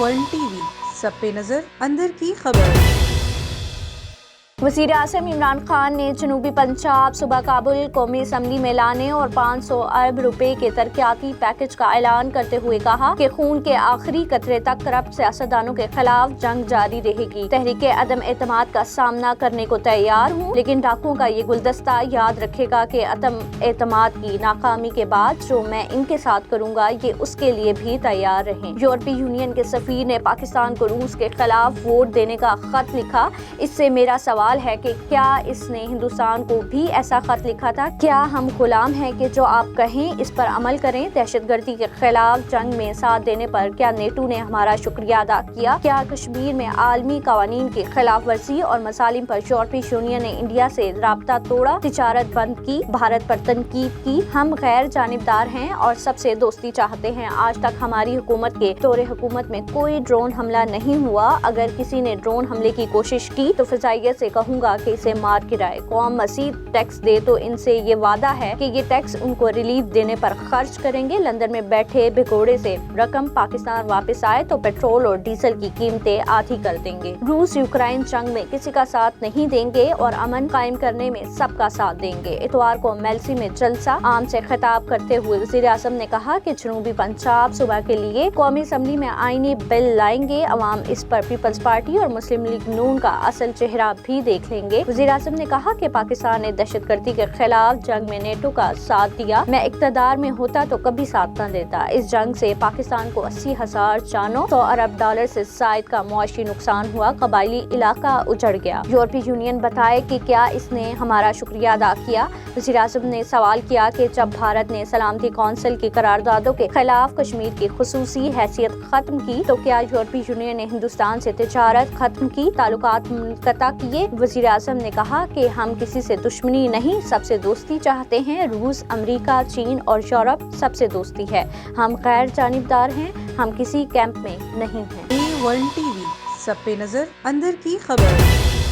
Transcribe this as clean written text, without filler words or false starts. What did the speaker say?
One TV, सब पे नजर, अंदर की खबर। वज़ीर आज़म इमरान खान ने जनूबी पंजाब सूबा काबुल कौमी असम्बली में लाने और 500 अरब रुपए के तरक्याती पैकेज का ऐलान करते हुए कहा कि खून के आखिरी कतरे तक करप्ट सियासतदानों के खिलाफ जंग जारी रहेगी। तहरीक अदम एतमाद का सामना करने को तैयार हूँ, लेकिन डाकुओं का ये गुलदस्ता याद रखेगा कि अदम एतमाद की नाकामी के बाद जो मैं इनके साथ करूँगा ये उसके लिए भी तैयार रहें। यूरोपीय यूनियन के सफीर ने पाकिस्तान को रूस के खिलाफ वोट देने का खत लिखा। इससे मेरा सवाल है कि क्या इसने हिंदुस्तान को भी ऐसा खत लिखा था? क्या हम गुलाम हैं कि जो आप कहें इस पर अमल करें? दहशतगर्दी के खिलाफ जंग में साथ देने पर क्या नेटो ने हमारा शुक्रिया अदा किया? क्या कश्मीर में आलमी कवानीन की खिलाफ वर्जी और मसालिम पर यूरोपीय यूनियन ने इंडिया से राब्ता तोड़ा, तिजारत बंद की, भारत पर तनकीद की? हम गैर जानिबदार हैं और सबसे दोस्ती चाहते हैं। आज तक हमारी हुकूमत के दौरे हुकूमत में कोई ड्रोन हमला नहीं हुआ। अगर किसी ने ड्रोन हमले की कोशिश की तो फिजाइयत से कहूंगा कि इसे मार गिराए। कौम मजीद टैक्स दे तो इनसे ये वादा है कि ये टैक्स उनको रिलीफ देने पर खर्च करेंगे। लंदन में बैठे भिगोड़े से रकम पाकिस्तान वापस आए तो पेट्रोल और डीजल की कीमतें आधी कर देंगे। रूस यूक्रेन जंग में किसी का साथ नहीं देंगे और अमन कायम करने में सबका साथ देंगे। इतवार को मेल्सी में जलसा आम से खिताब करते हुए वज़ीर आज़म ने कहा कि जनूबी पंजाब सूबा के लिए कौमी असम्बली में आईनी बिल लाएंगे। अवाम इस पर पीपल्स पार्टी और मुस्लिम लीग नून का असल चेहरा भी देख लेंगे। वज़ीर आज़म ने कहा कि पाकिस्तान ने दहशतगर्दी के खिलाफ जंग में नेटो का साथ दिया। मैं इक़्तिदार में होता तो कभी साथ न देता। इस जंग से पाकिस्तान को 80,000 जानों, $100 अरब से ज़ायद का मुआशी नुकसान हुआ, कबायली इलाका उजड़ गया। यूरोपीय यूनियन बताए कि क्या इसने हमारा शुक्रिया अदा किया? वज़ीर आज़म ने सवाल किया कि जब भारत ने सलामती कौंसिल की करारदादों के खिलाफ कश्मीर की खुसूसी हैसियत खत्म की तो क्या यूरोपीय यूनियन ने हिंदुस्तान से तिजारत खत्म की, ताल्लुकात मुनक़ता किए? वज़ीर आज़म ने कहा कि हम किसी से दुश्मनी नहीं, सबसे दोस्ती चाहते हैं। रूस, अमेरिका, चीन और यूरोप सबसे दोस्ती है। हम गैर जानिबदार हैं, हम किसी कैंप में नहीं हैं। वन टीवी, सब पे नजर, अंदर की खबर।